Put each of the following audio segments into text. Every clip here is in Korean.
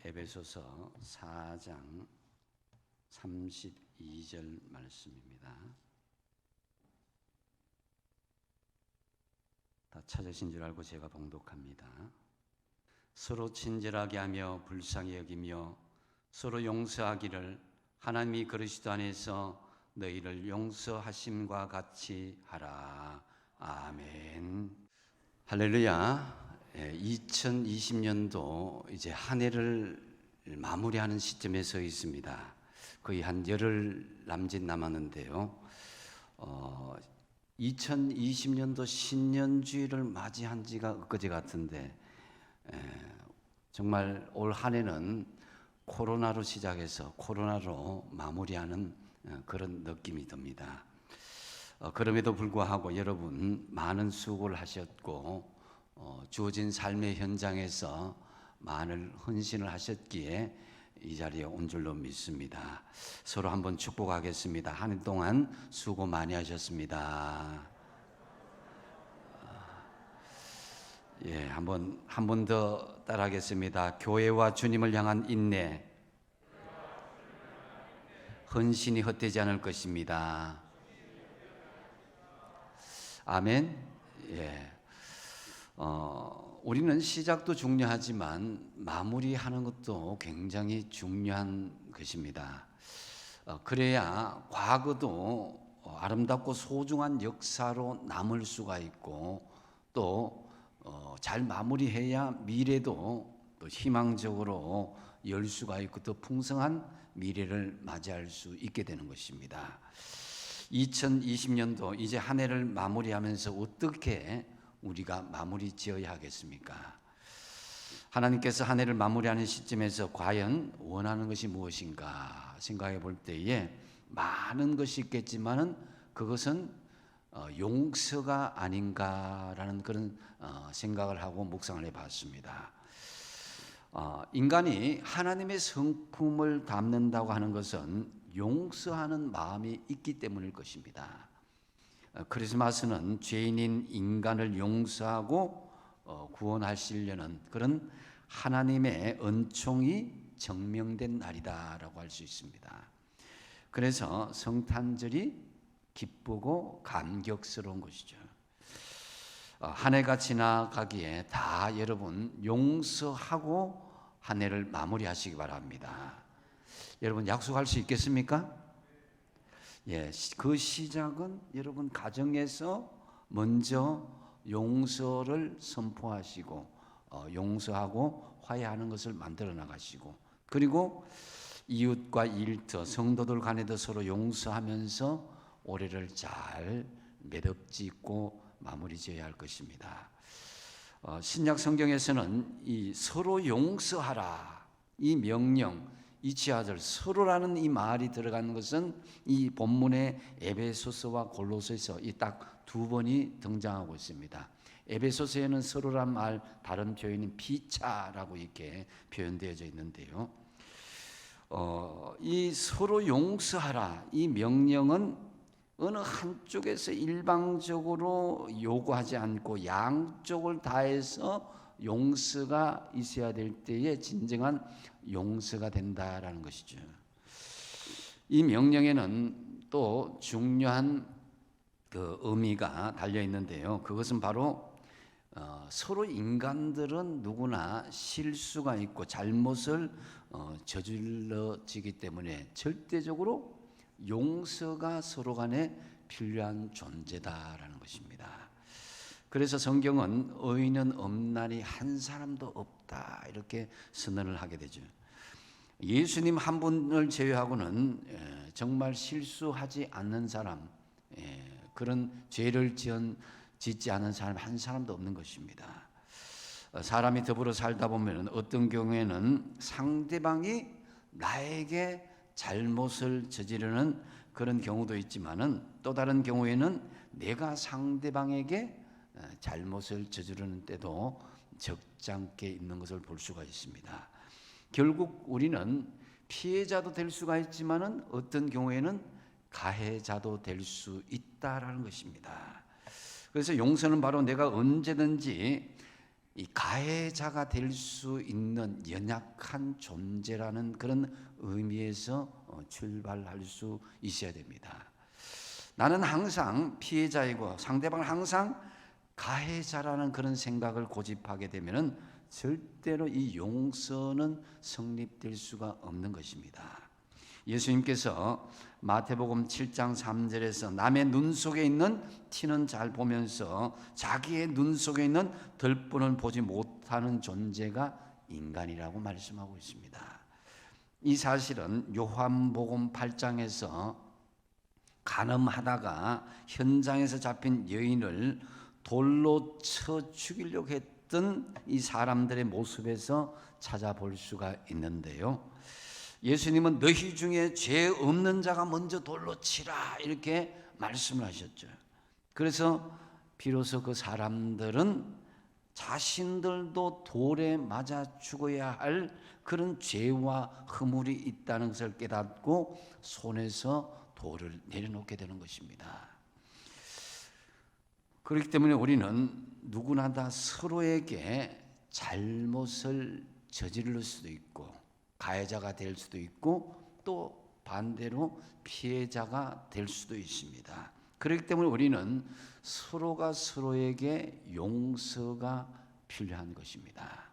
에베소서 4장 32절 말씀입니다. 다 찾으신 줄 알고 제가 봉독합니다. 서로 친절하게 하며 불쌍히 여기며 서로 용서하기를 하나님이 그리스도 안에서 너희를 용서하심과 같이 하라. 아멘. 할렐루야. 2020년도 이제 한 해를 마무리하는 시점에 서 있습니다. 거의 한 열흘 남짓 남았는데요. 2020년도 신년주의를 맞이한 지가 엊그제 같은데 정말 올 한 해는 코로나로 시작해서 코로나로 마무리하는 그런 느낌이 듭니다. 그럼에도 불구하고 여러분 많은 수고를 하셨고 주어진 삶의 현장에서 많은 헌신을 하셨기에 이 자리에 온 줄로 믿습니다. 서로 한번 축복하겠습니다. 한 해 동안 수고 많이 하셨습니다. 한 번 더 따라하겠습니다. 교회와 주님을 향한 인내, 헌신이 헛되지 않을 것입니다. 아멘. 우리는 시작도 중요하지만 마무리하는 것도 굉장히 중요한 것입니다. 그래야 과거도 아름답고 소중한 역사로 남을 수가 있고 또 잘 마무리해야 미래도 또 희망적으로 열 수가 있고 더 풍성한 미래를 맞이할 수 있게 되는 것입니다. 2020년도 이제 한 해를 마무리하면서 어떻게 우리가 마무리 지어야 하겠습니까? 하나님께서 한 해를 마무리하는 시점에서 과연 원하는 것이 무엇인가 생각해 볼 때에 많은 것이 있겠지만은 그것은 용서가 아닌가라는 그런 생각을 하고 묵상을 해봤습니다. 인간이 하나님의 성품을 담는다고 하는 것은 용서하는 마음이 있기 때문일 것입니다. 크리스마스는 죄인인 인간을 용서하고 구원하시려는 그런 하나님의 은총이 증명된 날이다라고 할 수 있습니다. 그래서 성탄절이 기쁘고 감격스러운 것이죠. 한 해가 지나가기에 다 여러분 용서하고 한 해를 마무리하시기 바랍니다. 여러분 약속할 수 있겠습니까? 그 시작은 여러분 가정에서 먼저 용서를 선포하시고 용서하고 화해하는 것을 만들어 나가시고 그리고 이웃과 일터 성도들 간에도 서로 용서하면서 올해를 잘 매듭짓고 마무리 지어야 할 것입니다. 신약 성경에서는 이 서로 용서하라 이 명령 이 지하절 서로라는 이 말이 들어가는 것은 이 본문의 에베소서와 골로새서 이 딱 두 번이 등장하고 있습니다. 에베소서에는 서로란 말 다른 표현인 피차라고 이렇게 표현되어져 있는데요. 이 서로 용서하라 이 명령은 어느 한쪽에서 일방적으로 요구하지 않고 양쪽을 다해서 용서가 있어야 될 때에 진정한 용서가 된다라는 것이죠. 이 명령에는 또 중요한 그 의미가 달려 있는데요. 그것은 바로 서로 인간들은 누구나 실수가 있고 잘못을 저질러지기 때문에 절대적으로 용서가 서로 간에 필요한 존재다라는 것입니다. 그래서 성경은 의인은 없나니 한 사람도 없다 이렇게 선언을 하게 되죠. 예수님 한 분을 제외하고는 정말 실수하지 않는 사람, 그런 죄를 짓지 않은 사람 한 사람도 없는 것입니다. 사람이 더불어 살다 보면 어떤 경우에는 상대방이 나에게 잘못을 저지르는 그런 경우도 있지만은 또 다른 경우에는 내가 상대방에게 잘못을 저지르는 때도 적잖게 있는 것을 볼 수가 있습니다. 결국 우리는 피해자도 될 수가 있지만은 어떤 경우에는 가해자도 될 수 있다라는 것입니다. 그래서 용서는 바로 내가 언제든지 이 가해자가 될 수 있는 연약한 존재라는 그런 의미에서 출발할 수 있어야 됩니다. 나는 항상 피해자이고 상대방은 항상 가해자라는 그런 생각을 고집하게 되면은 절대로 이 용서는 성립될 수가 없는 것입니다. 예수님께서 마태복음 7장 3절에서 남의 눈 속에 있는 티는 잘 보면서 자기의 눈 속에 있는 들뿐은 보지 못하는 존재가 인간이라고 말씀하고 있습니다. 이 사실은 요한복음 8장에서 간음하다가 현장에서 잡힌 여인을 돌로 쳐 죽이려고 했던 이 사람들의 모습에서 찾아볼 수가 있는데요. 예수님은 너희 중에 죄 없는 자가 먼저 돌로 치라 이렇게 말씀을 하셨죠. 그래서 비로소 그 사람들은 자신들도 돌에 맞아 죽어야 할 그런 죄와 허물이 있다는 것을 깨닫고 손에서 돌을 내려놓게 되는 것입니다. 그렇기 때문에 우리는 누구나 다 서로에게 잘못을 저지를 수도 있고 가해자가 될 수도 있고 또 반대로 피해자가 될 수도 있습니다. 그렇기 때문에 우리는 서로가 서로에게 용서가 필요한 것입니다.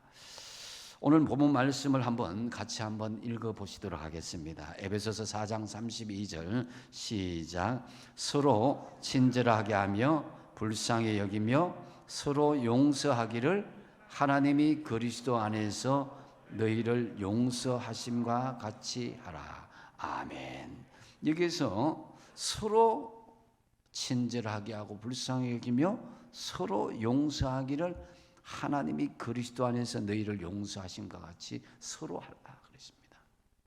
오늘 본문 말씀을 같이 읽어보시도록 하겠습니다. 에베소서 4장 32절 시작. 서로 친절하게 하며 불쌍히 여기며 서로 용서하기를 하나님이 그리스도 안에서 너희를 용서하심과 같이 하라. 아멘. 여기서 서로 친절하게 하고 불쌍히 여기며 서로 용서하기를 하나님이 그리스도 안에서 너희를 용서하심과 같이 서로 하라 그랬습니다.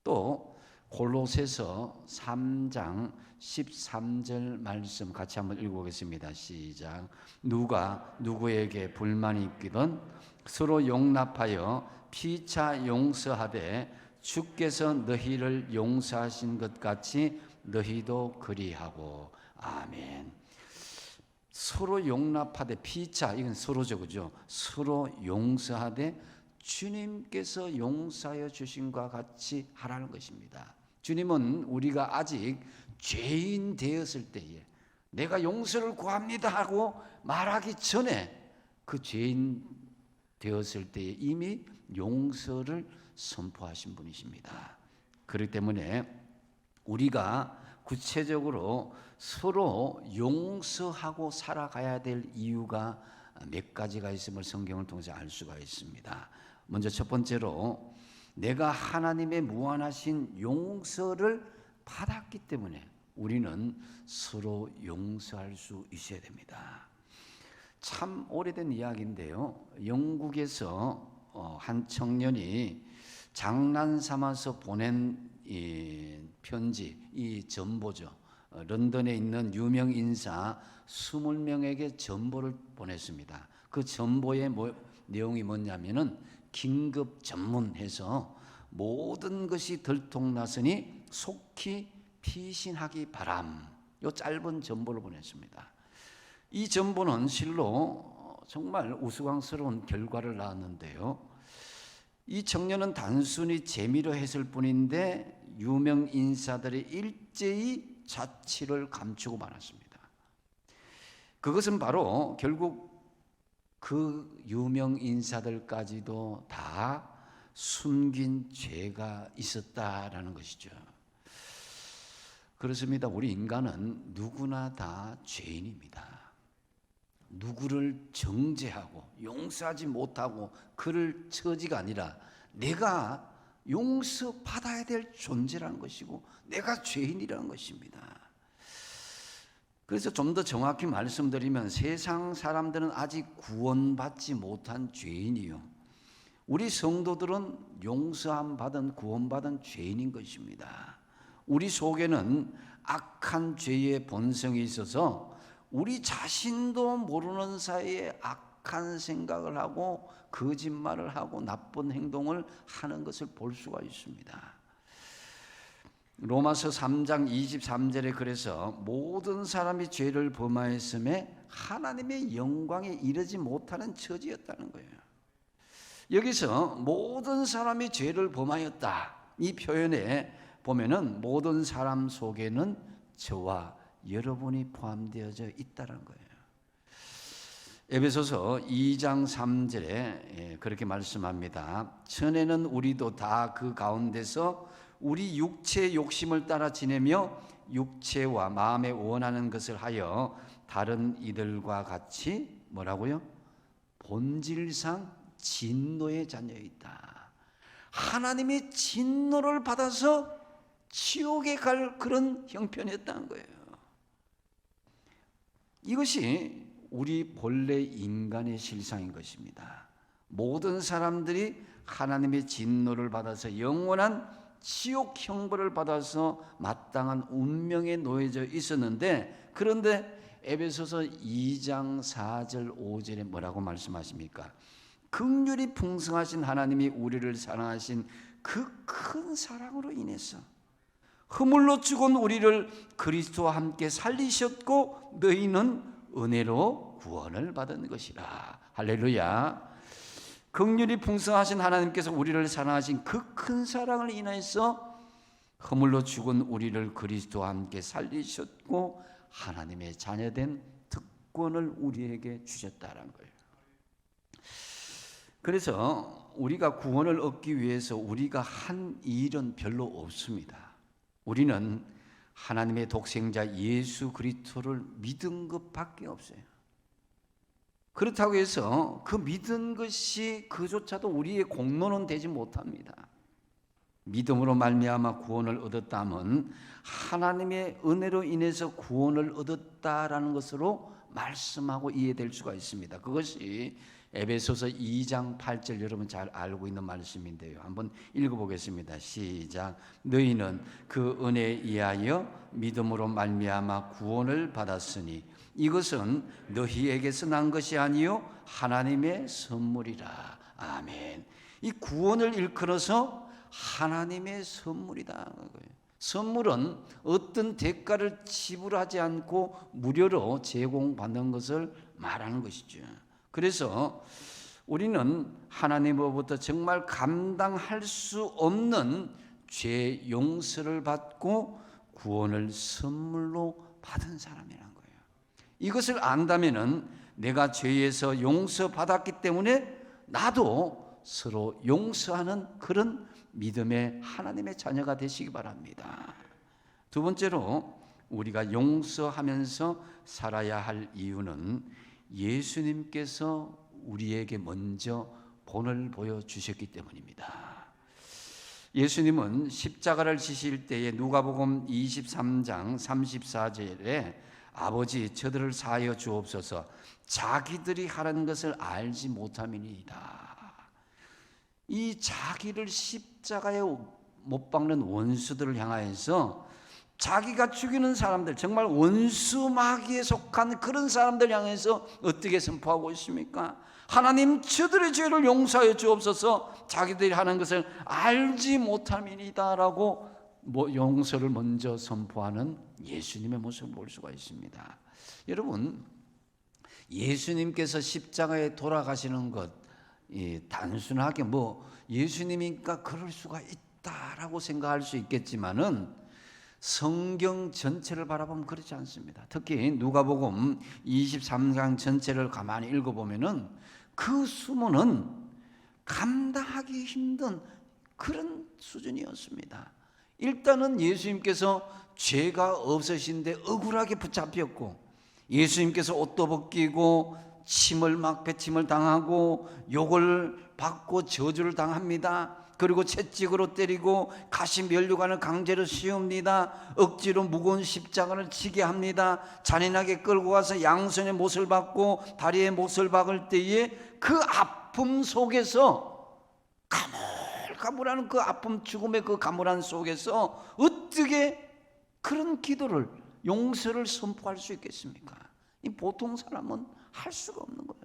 또 골로새서 3장 13절 말씀 같이 한번 읽어보겠습니다. 시작. 누가 누구에게 불만이 있기든 서로 용납하여 피차 용서하되 주께서 너희를 용서하신 것 같이 너희도 그리하고. 아멘. 서로 용납하되 피차, 이건 서로죠, 그죠? 서로 용서하되 주님께서 용서하여 주신 것과 같이 하라는 것입니다. 주님은 우리가 아직 죄인 되었을 때에 내가 용서를 구합니다 하고 말하기 전에 그 죄인 되었을 때에 이미 용서를 선포하신 분이십니다. 그렇기 때문에 우리가 구체적으로 서로 용서하고 살아가야 될 이유가 몇 가지가 있음을 성경을 통해서 알 수가 있습니다. 먼저 첫 번째로 내가 하나님의 무한하신 용서를 받았기 때문에 우리는 서로 용서할 수 있어야 됩니다. 참 오래된 이야기인데요. 영국에서 한 청년이 장난 삼아서 보낸 이 편지, 이 전보죠. 런던에 있는 유명 인사 20명에게 전보를 보냈습니다. 그 전보의 내용이 뭐냐면은 긴급 전문해서 모든 것이 들통났으니 속히 피신하기 바람. 요 짧은 전보를 보냈습니다. 이 전보는 실로 정말 우스꽝스러운 결과를 낳았는데요. 이 청년은 단순히 재미로 했을 뿐인데 유명 인사들이 일제히 자취를 감추고 말았습니다. 그것은 바로 결국 그 유명 인사들까지도 다 숨긴 죄가 있었다라는 것이죠. 그렇습니다. 우리 인간은 누구나 다 죄인입니다. 누구를 정죄하고 용서하지 못하고 그를 처지가 아니라 내가 용서받아야 될 존재라는 것이고 내가 죄인이라는 것입니다. 그래서 좀 더 정확히 말씀드리면 세상 사람들은 아직 구원받지 못한 죄인이요, 우리 성도들은 용서함 받은 구원받은 죄인인 것입니다. 우리 속에는 악한 죄의 본성이 있어서 우리 자신도 모르는 사이에 악한 생각을 하고 거짓말을 하고 나쁜 행동을 하는 것을 볼 수가 있습니다. 로마서 3장 23절에 그래서 모든 사람이 죄를 범하였음에 하나님의 영광에 이르지 못하는 처지였다는 거예요. 여기서 모든 사람이 죄를 범하였다, 이 표현에 보면은 모든 사람 속에는 저와 여러분이 포함되어져 있다는 거예요. 에베소서 2장 3절에 그렇게 말씀합니다. 전에는 우리도 다 그 가운데서 우리 육체의 욕심을 따라 지내며 육체와 마음에 원하는 것을 하여 다른 이들과 같이 뭐라고요? 본질상 진노의 자녀이다. 하나님의 진노를 받아서 지옥에 갈 그런 형편이었다는 거예요. 이것이 우리 본래 인간의 실상인 것입니다. 모든 사람들이 하나님의 진노를 받아서 영원한 지옥 형벌을 받아서 마땅한 운명에 놓여져 있었는데, 그런데 에베소서 2장 4절 5절에 뭐라고 말씀하십니까? 긍휼이 풍성하신 하나님이 우리를 사랑하신 그 큰 사랑으로 인해서 허물로 죽은 우리를 그리스도와 함께 살리셨고 너희는 은혜로 구원을 받은 것이라. 할렐루야. 긍휼이 풍성하신 하나님께서 우리를 사랑하신 그 큰 사랑을 인해서 허물로 죽은 우리를 그리스도와 함께 살리셨고 하나님의 자녀된 특권을 우리에게 주셨다는 거예요. 그래서 우리가 구원을 얻기 위해서 우리가 한 일은 별로 없습니다. 우리는 하나님의 독생자 예수 그리스도를 믿은 것밖에 없어요. 그렇다고 해서 그 믿은 것이 그조차도 우리의 공로는 되지 못합니다. 믿음으로 말미암아 구원을 얻었다면 하나님의 은혜로 인해서 구원을 얻었다라는 것으로 말씀하고 이해될 수가 있습니다. 그것이 에베소서 2장 8절 여러분 잘 알고 있는 말씀인데요. 한번 읽어보겠습니다. 시작. 너희는 그 은혜에 의하여 믿음으로 말미암아 구원을 받았으니 이것은 너희에게서 난 것이 아니요 하나님의 선물이라. 아멘. 이 구원을 일컬어서 하나님의 선물이다. 선물은 어떤 대가를 지불하지 않고 무료로 제공받는 것을 말하는 것이죠. 그래서 우리는 하나님으로부터 정말 감당할 수 없는 죄 용서를 받고 구원을 선물로 받은 사람이라는 거예요. 이것을 안다면은 내가 죄에서 용서받았기 때문에 나도 서로 용서하는 그런 믿음의 하나님의 자녀가 되시기 바랍니다. 두 번째로 우리가 용서하면서 살아야 할 이유는 예수님께서 우리에게 먼저 본을 보여주셨기 때문입니다. 예수님은 십자가를 지실 때에 누가복음 23장 34절에 아버지 저들을 사하여 주옵소서 자기들이 하는 것을 알지 못함이니이다. 이 자기를 십자가에 못 박는 원수들을 향하여서 자기가 죽이는 사람들, 정말 원수마귀에 속한 그런 사람들 향해서 어떻게 선포하고 있습니까? 하나님 저들의 죄를 용서하여 주옵소서 자기들이 하는 것을 알지 못함이니다라고 용서를 먼저 선포하는 예수님의 모습을 볼 수가 있습니다. 여러분, 예수님께서 십자가에 돌아가시는 것 단순하게 예수님이니까 그럴 수가 있다라고 생각할 수 있겠지만은 성경 전체를 바라보면 그렇지 않습니다. 특히 누가복음 23장 전체를 가만히 읽어보면은 그 수모는 감당하기 힘든 그런 수준이었습니다. 일단은 예수님께서 죄가 없으신데 억울하게 붙잡혔고 예수님께서 옷도 벗기고 침을 막 배침을 당하고 욕을 받고 저주를 당합니다. 그리고 채찍으로 때리고 가시 면류관을 강제로 씌웁니다. 억지로 무거운 십자가를 지게 합니다. 잔인하게 끌고 가서 양손에 못을 박고 다리에 못을 박을 때에 그 아픔 속에서 가물가물한 그 아픔 죽음의 그 가물한 속에서 어떻게 그런 기도를 용서를 선포할 수 있겠습니까? 이 보통 사람은 할 수가 없는 거예요.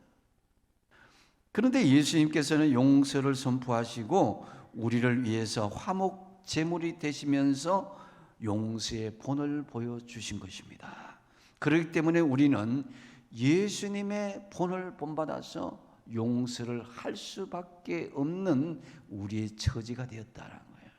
그런데 예수님께서는 용서를 선포하시고 우리를 위해서 화목 제물이 되시면서 용서의 본을 보여주신 것입니다. 그렇기 때문에 우리는 예수님의 본을 본받아서 용서를 할 수밖에 없는 우리의 처지가 되었다는 거예요.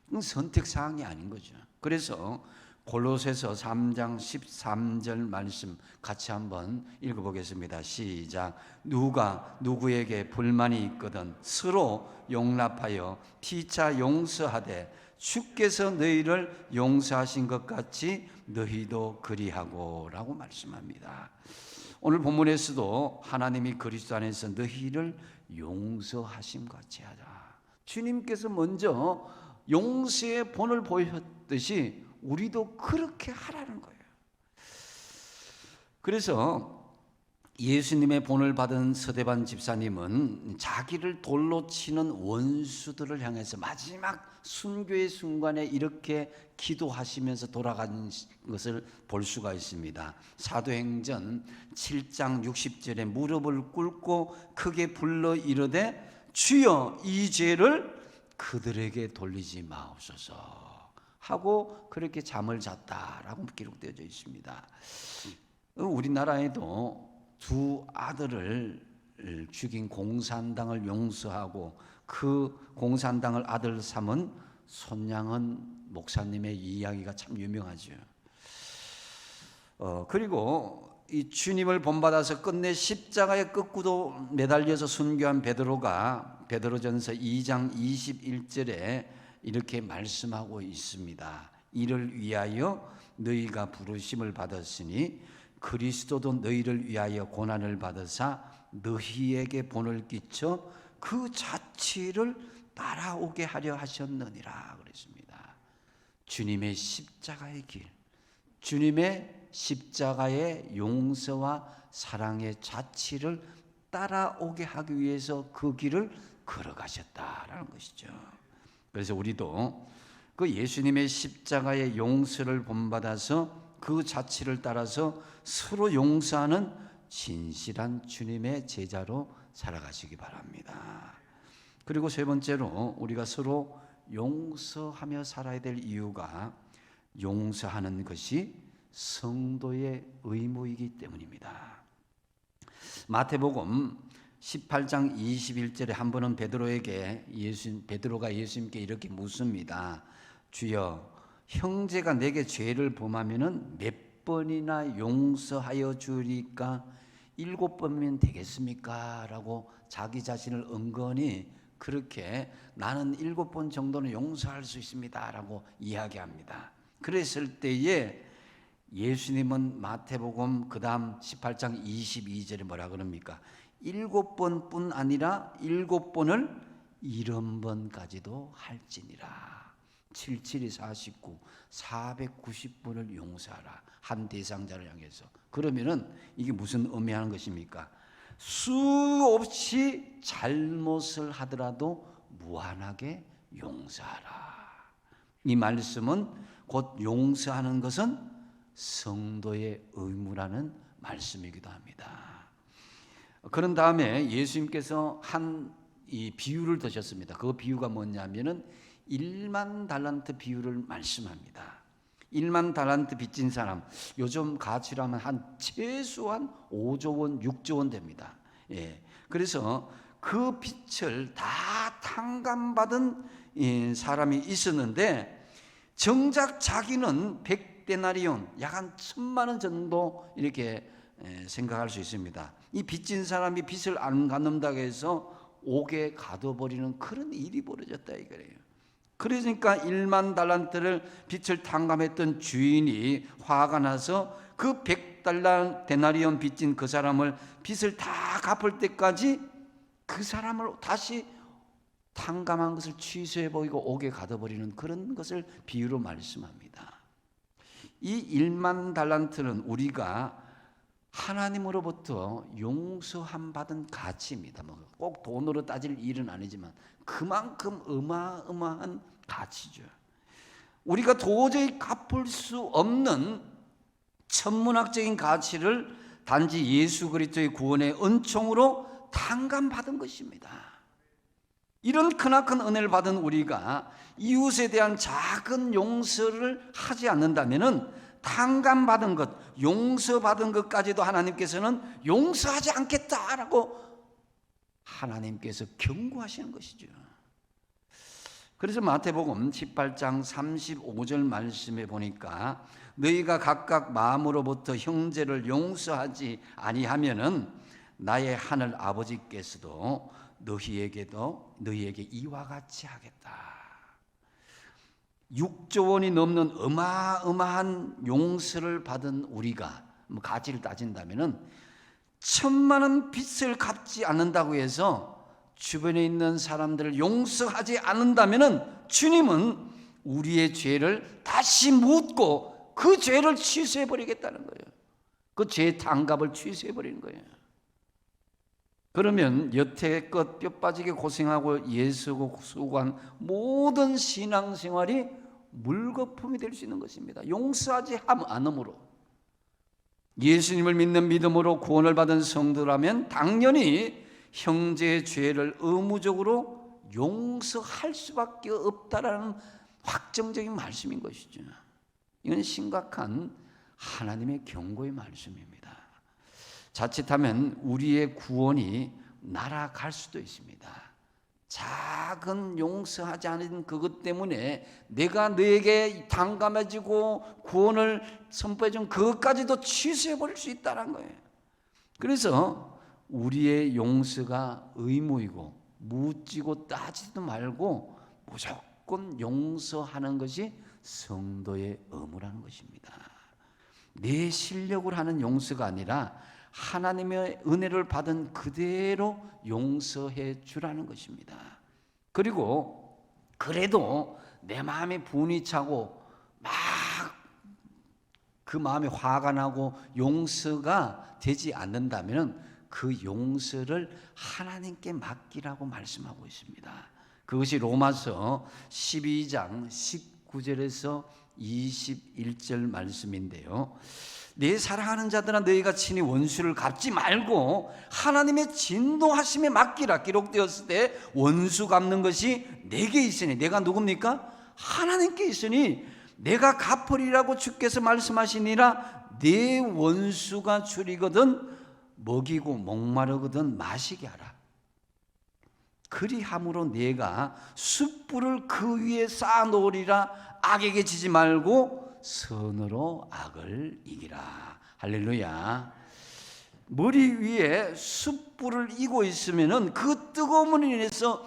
이건 선택사항이 아닌 거죠. 그래서 골로새서 3장 13절 말씀 같이 한번 읽어보겠습니다. 시작. 누가 누구에게 불만이 있거든 서로 용납하여 피차 용서하되 주께서 너희를 용서하신 것 같이 너희도 그리하고 라고 말씀합니다. 오늘 본문에서도 하나님이 그리스도 안에서 너희를 용서하심 같이 하자. 주님께서 먼저 용서의 본을 보였듯이 우리도 그렇게 하라는 거예요. 그래서 예수님의 본을 받은 서대반 집사님은 자기를 돌로 치는 원수들을 향해서 마지막 순교의 순간에 이렇게 기도하시면서 돌아간 것을 볼 수가 있습니다. 사도행전 7장 60절에 무릎을 꿇고 크게 불러 이르되 주여 이 죄를 그들에게 돌리지 마옵소서 하고 그렇게 잠을 잤다라고 기록되어져 있습니다. 우리나라에도 두 아들을 죽인 공산당을 용서하고 그 공산당을 아들 삼은 손양은 목사님의 이야기가 참 유명하죠. 그리고 이 주님을 본받아서 끝내 십자가의 끝구도 매달려서 순교한 베드로가 베드로전서 2장 21절에 이렇게 말씀하고 있습니다. 이를 위하여 너희가 부르심을 받았으니 그리스도도 너희를 위하여 고난을 받으사 너희에게 본을 끼쳐 그 자취를 따라오게 하려 하셨느니라 그랬습니다. 주님의 십자가의 길, 주님의 십자가의 용서와 사랑의 자취를 따라오게 하기 위해서 그 길을 걸어가셨다라는 것이죠. 그래서 우리도 그 예수님의 십자가의 용서를 본받아서 그 자취를 따라서 서로 용서하는 진실한 주님의 제자로 살아가시기 바랍니다. 그리고 세 번째로 우리가 서로 용서하며 살아야 될 이유가 용서하는 것이 성도의 의무이기 때문입니다. 마태복음 18장 21절에 한 번은 베드로가 예수님께 이렇게 묻습니다. 주여, 형제가 내게 죄를 범하면은 몇 번이나 용서하여 주리까? 7번이면 되겠습니까? 라고 자기 자신을 은근히 그렇게 나는 7번 정도는 용서할 수 있습니다 라고 이야기합니다. 그랬을 때에 예수님은 마태복음 그 다음 18장 22절에 뭐라 그럽니까? 7번뿐 아니라 7번을 70번까지도 할지니라. 77이 49, 490번을 용서하라. 한 대상자를 향해서. 그러면은 이게 무슨 의미하는 것입니까? 수없이 잘못을 하더라도 무한하게 용서하라. 이 말씀은 곧 용서하는 것은 성도의 의무라는 말씀이기도 합니다. 그런 다음에 예수님께서 한 이 비유를 드셨습니다. 그 비유가 뭐냐면은 1만 달란트 비유를 말씀합니다. 1만 달란트 빚진 사람, 요즘 가치로 하면 한 최소한 5조 원, 6조 원 됩니다. 예. 그래서 그 빚을 다 탕감받은 사람이 있었는데 정작 자기는 100데나리온, 약 한 1000만 원 정도 이렇게 생각할 수 있습니다. 이 빚진 사람이 빚을 안 갚는다고 해서 옥에 가둬버리는 그런 일이 벌어졌다 이거예요. 그러니까 1만 달란트를 빚을 탕감했던 주인이 화가 나서 그 100데나리온 빚진 그 사람을 빚을 다 갚을 때까지 그 사람을 다시 탕감한 것을 취소해 버리고 옥에 가둬버리는 그런 것을 비유로 말씀합니다. 이 1만 달란트는 우리가 하나님으로부터 용서함 받은 가치입니다. 꼭 돈으로 따질 일은 아니지만 그만큼 어마어마한 가치죠. 우리가 도저히 갚을 수 없는 천문학적인 가치를 단지 예수 그리스도의 구원의 은총으로 탕감받은 것입니다. 이런 크나큰 은혜를 받은 우리가 이웃에 대한 작은 용서를 하지 않는다면은 탕감받은 것, 용서받은 것까지도 하나님께서는 용서하지 않겠다라고 하나님께서 경고하시는 것이죠. 그래서 마태복음 18장 35절 말씀에 보니까 너희가 각각 마음으로부터 형제를 용서하지 아니하면은 나의 하늘 아버지께서도 너희에게 이와 같이 하겠다. 6조 원이 넘는 어마어마한 용서를 받은 우리가 가치를 따진다면은 1,000만 원 빚을 갚지 않는다고 해서 주변에 있는 사람들을 용서하지 않는다면은 주님은 우리의 죄를 다시 묻고 그 죄를 취소해 버리겠다는 거예요. 그 죄의 단값을 취소해 버리는 거예요. 그러면 여태껏 뼈 빠지게 고생하고 예수고 수고한 모든 신앙생활이 물거품이 될 수 있는 것입니다. 용서하지 않음으로, 예수님을 믿는 믿음으로 구원을 받은 성도라면 당연히 형제의 죄를 의무적으로 용서할 수밖에 없다라는 확정적인 말씀인 것이죠. 이건 심각한 하나님의 경고의 말씀입니다. 자칫하면 우리의 구원이 날아갈 수도 있습니다. 작은 용서하지 않은 그것 때문에 내가 너에게 당감해지고 구원을 선포해준 그것까지도 취소해버릴 수 있다는 거예요. 그래서 우리의 용서가 의무이고 묻지고 따지도 말고 무조건 용서하는 것이 성도의 의무라는 것입니다. 내 실력으로 하는 용서가 아니라 하나님의 은혜를 받은 그대로 용서해 주라는 것입니다. 그리고 그래도 내 마음에 분이 차고 막 그 마음에 화가 나고 용서가 되지 않는다면 그 용서를 하나님께 맡기라고 말씀하고 있습니다. 그것이 로마서 12장 19절에서 21절 말씀인데요. 내 사랑하는 자들아 너희가 친히 원수를 갚지 말고 하나님의 진노하심에 맡기라. 기록되었을 때 원수 갚는 것이 내게 있으니, 내가 누굽니까? 하나님께 있으니 내가 갚으리라고 주께서 말씀하시니라. 내 원수가 줄이거든 먹이고 목마르거든 마시게 하라. 그리함으로 내가 숯불을 그 위에 쌓아놓으리라. 악에게 지지 말고 선으로 악을 이기라. 할렐루야. 머리 위에 숯불을 이고 있으면은 그 뜨거움으로 인해서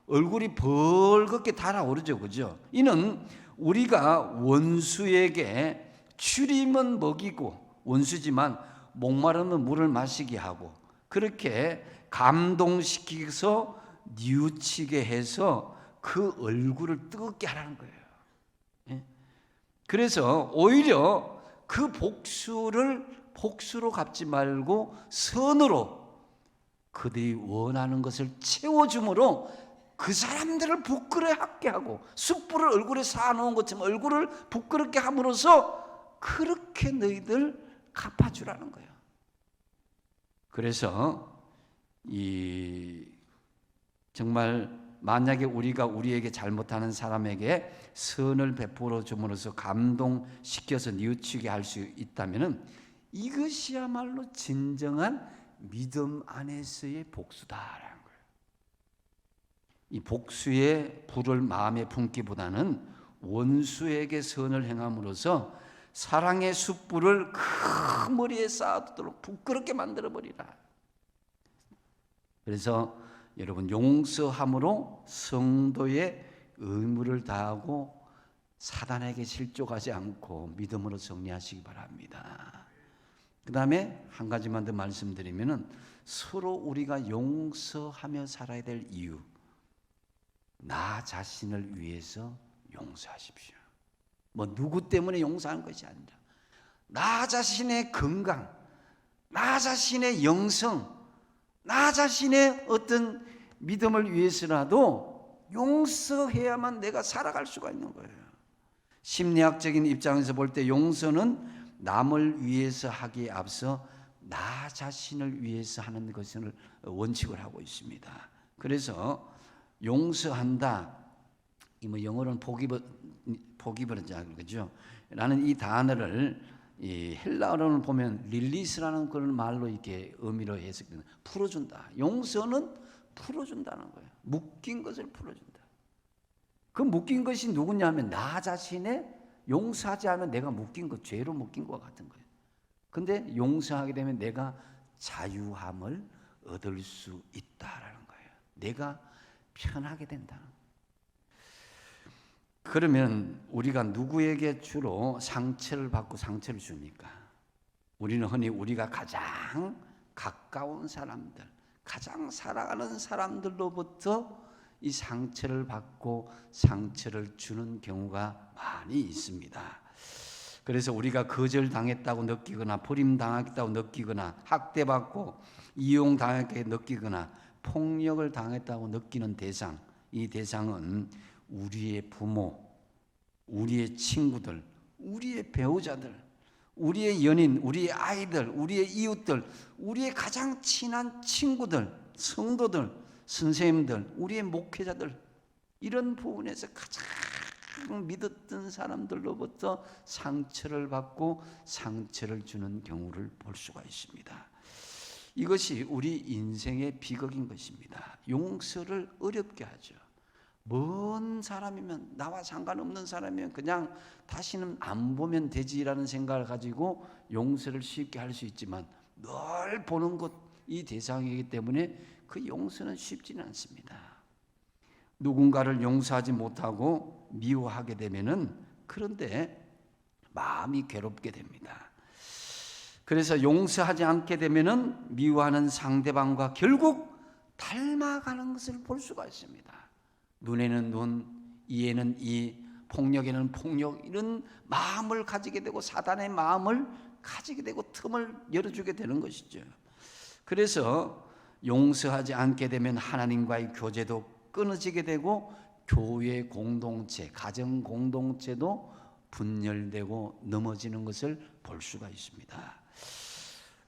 얼굴이 벌겋게 달아오르죠. 그죠? 이는 우리가 원수에게 추림은 먹이고, 원수지만 목마르면 물을 마시게 하고, 그렇게 감동시키서 뉘우치게 해서 그 얼굴을 뜨겁게 하라는 거예요. 그래서 오히려 그 복수로 갚지 말고 선으로 그들이 원하는 것을 채워줌으로 그 사람들을 부끄러워하게 하고, 숯불을 얼굴에 쌓아놓은 것처럼 얼굴을 부끄럽게 함으로써 그렇게 너희들 갚아주라는 거예요. 그래서 정말 만약에 우리가 우리에게 잘못하는 사람에게 선을 베풀어 줌으로써 감동시켜서 뉘우치게 할 수 있다면 이것이야말로 진정한 믿음 안에서의 복수다라는 거예요. 이 복수의 불을 마음에 품기보다는 원수에게 선을 행함으로써 사랑의 숯불을 그 머리에 쌓아두도록 부끄럽게 만들어버리라. 그래서 여러분, 용서함으로 성도의 의무를 다하고 사단에게 실족하지 않고 믿음으로 정리하시기 바랍니다. 그 다음에 한 가지만 더 말씀드리면은 서로 우리가 용서하며 살아야 될 이유, 나 자신을 위해서 용서하십시오. 뭐 누구 때문에 용서하는 것이 아니라 나 자신의 건강, 나 자신의 영성, 나 자신의 어떤 믿음을 위해서라도 용서해야만 내가 살아갈 수가 있는 거예요. 심리학적인 입장에서 볼 때 용서는 남을 위해서 하기에 앞서 나 자신을 위해서 하는 것을 원칙을 하고 있습니다. 그래서 용서한다, 뭐 영어로는 포기버리자 그죠? 라는 이 단어를 이 헬라어로는 보면 릴리스라는 그런 말로 이렇게 의미로 해석되는, 풀어준다. 용서는 풀어준다는 거예요. 묶인 것을 풀어준다. 그 묶인 것이 누구냐면 나 자신의 용서하지 않으면 내가 묶인 것, 죄로 묶인 것과 같은 거예요. 근데 용서하게 되면 내가 자유함을 얻을 수 있다라는 거예요. 내가 편하게 된다는 거예요. 그러면 우리가 누구에게 주로 상처를 받고 상처를 줍니까? 우리는 흔히 우리가 가장 가까운 사람들, 가장 사랑하는 사람들로부터 이 상처를 받고 상처를 주는 경우가 많이 있습니다. 그래서 우리가 거절당했다고 느끼거나 버림당했다고 느끼거나 학대받고 이용당했다고 느끼거나 폭력을 당했다고 느끼는 대상, 이 대상은 우리의 부모, 우리의 친구들, 우리의 배우자들, 우리의 연인, 우리의 아이들, 우리의 이웃들, 우리의 가장 친한 친구들, 성도들, 선생님들, 우리의 목회자들, 이런 부분에서 가장 믿었던 사람들로부터 상처를 받고 상처를 주는 경우를 볼 수가 있습니다. 이것이 우리 인생의 비극인 것입니다. 용서를 어렵게 하죠. 먼 사람이면, 나와 상관없는 사람이면 그냥 다시는 안 보면 되지라는 생각을 가지고 용서를 쉽게 할 수 있지만 늘 보는 것, 이 대상이기 때문에 그 용서는 쉽지는 않습니다. 누군가를 용서하지 못하고 미워하게 되면은 그런데 마음이 괴롭게 됩니다. 그래서 용서하지 않게 되면은 미워하는 상대방과 결국 닮아가는 것을 볼 수가 있습니다. 눈에는 눈, 이에는 이, 폭력에는 폭력, 이런 마음을 가지게 되고 사단의 마음을 가지게 되고 틈을 열어주게 되는 것이죠. 그래서 용서하지 않게 되면 하나님과의 교제도 끊어지게 되고 교회 공동체, 가정 공동체도 분열되고 넘어지는 것을 볼 수가 있습니다.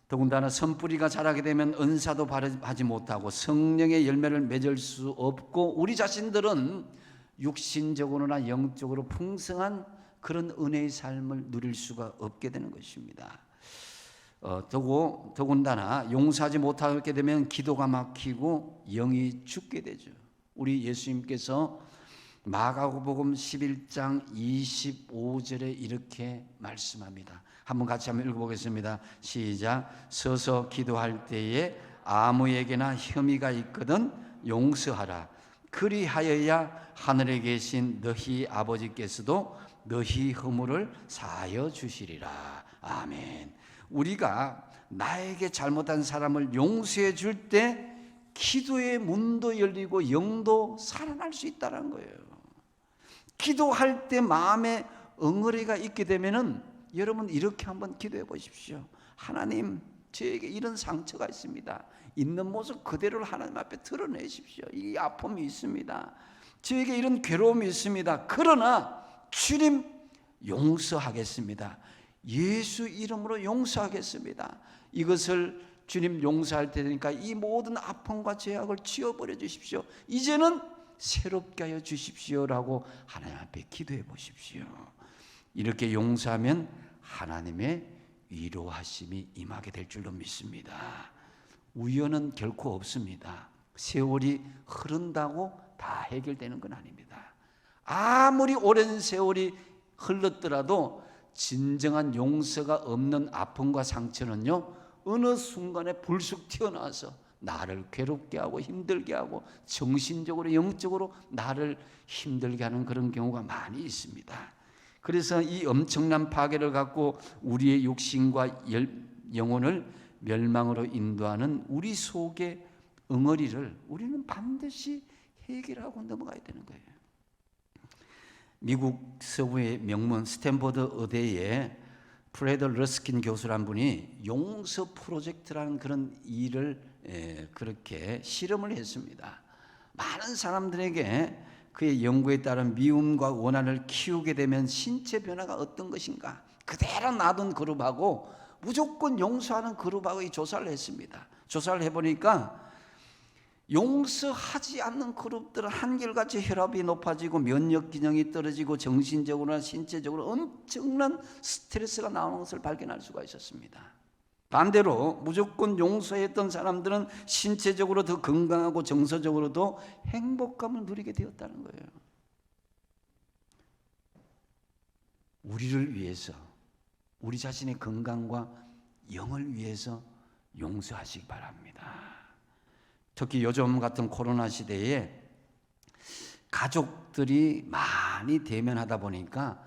더군다나 선뿌리가 자라게 되면 은사도 발휘하지 못하고 성령의 열매를 맺을 수 없고 우리 자신들은 육신적으로나 영적으로 풍성한 그런 은혜의 삶을 누릴 수가 없게 되는 것입니다. 더군다나 용서하지 못하게 되면 기도가 막히고 영이 죽게 되죠. 우리 예수님께서 마가복음 11장 25절에 이렇게 말씀합니다. 한번 같이 한번 읽어보겠습니다. 시작. 서서 기도할 때에 아무에게나 혐의가 있거든 용서하라. 그리하여야 하늘에 계신 너희 아버지께서도 너희 허물을 사하여 주시리라. 아멘. 우리가 나에게 잘못한 사람을 용서해 줄 때 기도의 문도 열리고 영도 살아날 수 있다는 거예요. 기도할 때 마음에 엉어리가 있게 되면은 여러분 이렇게 한번 기도해 보십시오. 하나님, 저에게 이런 상처가 있습니다. 있는 모습 그대로를 하나님 앞에 드러내십시오. 이 아픔이 있습니다. 저에게 이런 괴로움이 있습니다. 그러나 주님 용서하겠습니다. 예수 이름으로 용서하겠습니다. 이것을 주님 용서할 테니까 이 모든 아픔과 죄악을 지워버려 주십시오. 이제는 새롭게 하여 주십시오라고 하나님 앞에 기도해 보십시오. 이렇게 용서하면 하나님의 위로하심이 임하게 될 줄로 믿습니다. 우연은 결코 없습니다. 세월이 흐른다고 다 해결되는 건 아닙니다. 아무리 오랜 세월이 흘렀더라도 진정한 용서가 없는 아픔과 상처는요, 어느 순간에 불쑥 튀어나와서 나를 괴롭게 하고 힘들게 하고 정신적으로 영적으로 나를 힘들게 하는 그런 경우가 많이 있습니다. 그래서 이 엄청난 파괴를 갖고 우리의 육신과 영혼을 멸망으로 인도하는 우리 속의 엉어리를 우리는 반드시 해결하고 넘어가야 되는 거예요. 미국 서부의 명문 스탠퍼드 의대에 프레더 러스킨 교수란 분이 용서 프로젝트라는 그런 일을 그렇게 실험을 했습니다. 많은 사람들에게 그의 연구에 따른 미움과 원한을 키우게 되면 신체 변화가 어떤 것인가 그대로 놔둔 그룹하고 무조건 용서하는 그룹하고 조사를 했습니다. 조사를 해보니까 용서하지 않는 그룹들은 한결같이 혈압이 높아지고 면역 기능이 떨어지고 정신적으로나 신체적으로 엄청난 스트레스가 나오는 것을 발견할 수가 있었습니다. 반대로 무조건 용서했던 사람들은 신체적으로 더 건강하고 정서적으로도 행복감을 누리게 되었다는 거예요. 우리를 위해서, 우리 자신의 건강과 영을 위해서 용서하시기 바랍니다. 특히 요즘 같은 코로나 시대에 가족들이 많이 대면하다 보니까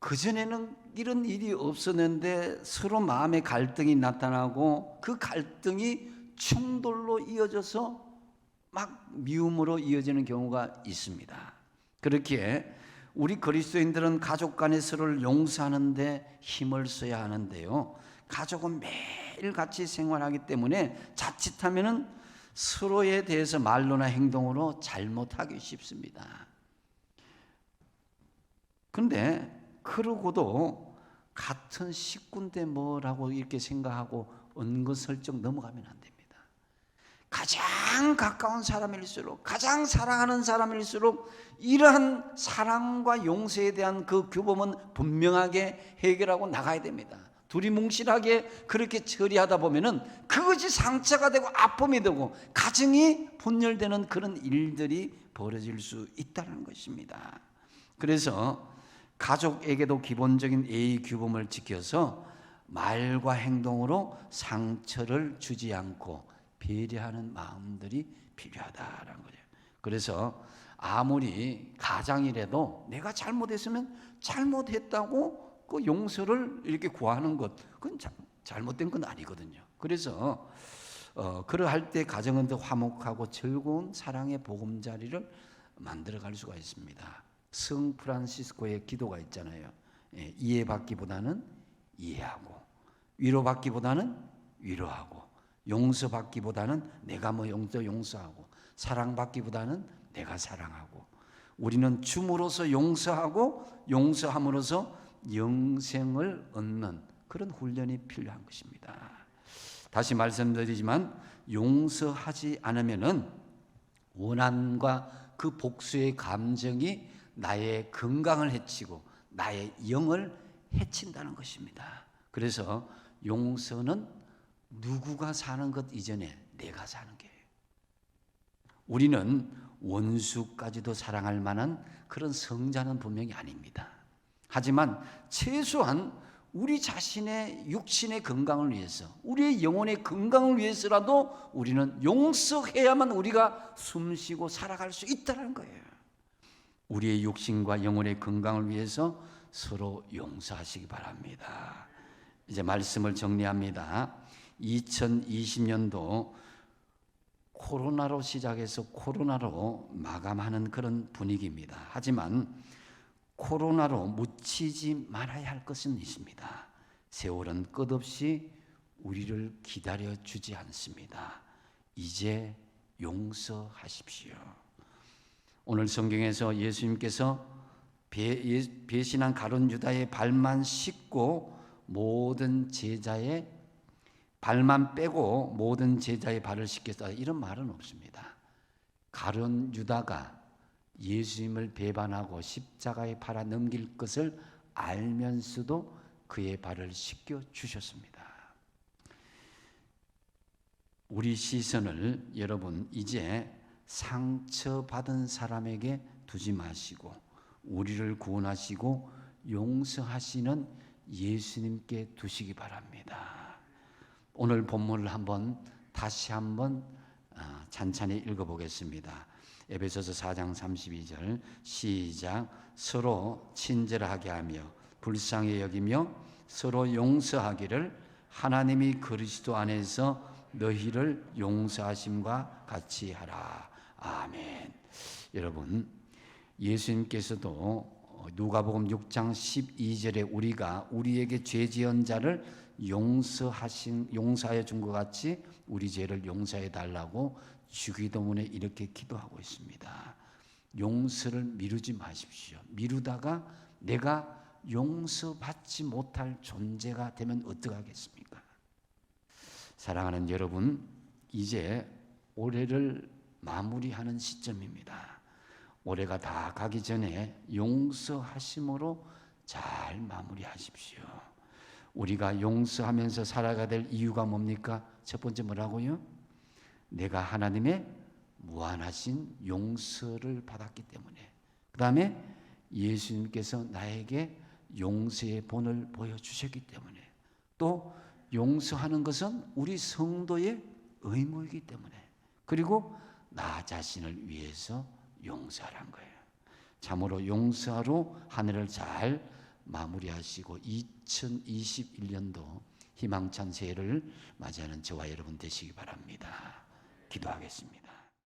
그전에는 이런 일이 없었는데 서로 마음의 갈등이 나타나고 그 갈등이 충돌로 이어져서 막 미움으로 이어지는 경우가 있습니다. 그렇기에 우리 그리스도인들은 가족 간에 서로를 용서하는데 힘을 써야 하는데요, 가족은 매일 같이 생활하기 때문에 자칫하면은 서로에 대해서 말로나 행동으로 잘못하기 쉽습니다. 그런데 그러고도 같은 식구인데 뭐라고 이렇게 생각하고 은근슬쩍 넘어가면 안 됩니다. 가장 가까운 사람일수록, 가장 사랑하는 사람일수록 이러한 사랑과 용서에 대한 그 규범은 분명하게 해결하고 나가야 됩니다. 둘이 뭉실하게 그렇게 처리하다 보면은 그것이 상처가 되고 아픔이 되고 가정이 분열되는 그런 일들이 벌어질 수 있다는 것입니다. 그래서 가족에게도 기본적인 예의 규범을 지켜서 말과 행동으로 상처를 주지 않고 배려하는 마음들이 필요하다는 거죠. 그래서 아무리 가장이라도 내가 잘못했으면 잘못했다고 그 용서를 이렇게 구하는 것, 그건 잘못된 건 아니거든요. 그래서 그러할 때 가정은 더 화목하고 즐거운 사랑의 보금자리를 만들어갈 수가 있습니다. 성 프란시스코의 기도가 있잖아요. 이해받기보다는 이해하고, 위로받기보다는 위로하고, 용서받기보다는 내가 뭐 용서하고, 사랑받기보다는 내가 사랑하고, 우리는 줌으로써 용서하고 용서함으로써 영생을 얻는 그런 훈련이 필요한 것입니다. 다시 말씀드리지만 용서하지 않으면은 원한과 그 복수의 감정이 나의 건강을 해치고 나의 영을 해친다는 것입니다. 그래서 용서는 누구가 사는 것 이전에 내가 사는 거예요. 우리는 원수까지도 사랑할 만한 그런 성자는 분명히 아닙니다. 하지만 최소한 우리 자신의 육신의 건강을 위해서, 우리의 영혼의 건강을 위해서라도 우리는 용서해야만 우리가 숨쉬고 살아갈 수 있다는 거예요. 우리의 육신과 영혼의 건강을 위해서 서로 용서하시기 바랍니다. 이제 말씀을 정리합니다. 2020년도 코로나로 시작해서 코로나로 마감하는 그런 분위기입니다. 하지만 코로나로 묻히지 말아야 할 것은 있습니다. 세월은 끝없이 우리를 기다려주지 않습니다. 이제 용서하십시오. 오늘 성경에서 예수님께서 배신한 가룟 유다의 발만 씻고 모든 제자의 발만 빼고 모든 제자의 발을 씻겠다, 이런 말은 없습니다. 가룟 유다가 예수님을 배반하고 십자가에 팔아 넘길 것을 알면서도 그의 발을 씻겨 주셨습니다. 우리 시선을 여러분 이제 상처받은 사람에게 두지 마시고 우리를 구원하시고 용서하시는 예수님께 두시기 바랍니다. 오늘 본문을 다시 한번 찬찬히 읽어보겠습니다. 에베소서 4장 32절 시작. 서로 친절하게 하며 불쌍히 여기며 서로 용서하기를 하나님이 그리스도 안에서 너희를 용서하심과 같이 하라. 아멘. 여러분, 예수님께서도 누가복음 6장 12절에 우리가 우리에게 죄 지은 자를 용서하여 준 것 같이 우리 죄를 용서해 달라고 주기도문에 이렇게 기도하고 있습니다. 용서를 미루지 마십시오. 미루다가 내가 용서받지 못할 존재가 되면 어떡하겠습니까? 사랑하는 여러분, 이제 올해를 마무리하는 시점입니다. 올해가 다 가기 전에 용서하심으로 잘 마무리하십시오. 우리가 용서하면서 살아가야 될 이유가 뭡니까? 첫 번째 뭐라고요? 내가 하나님의 무한하신 용서를 받았기 때문에. 그 다음에 예수님께서 나에게 용서의 본을 보여주셨기 때문에. 또 용서하는 것은 우리 성도의 의무이기 때문에. 그리고 나 자신을 위해서 용서하란 거예요. 참으로 용서로 한 해를 잘 마무리하시고 2021년도 희망찬 새해를 맞이하는 저와 여러분 되시기 바랍니다. 기도하겠습니다.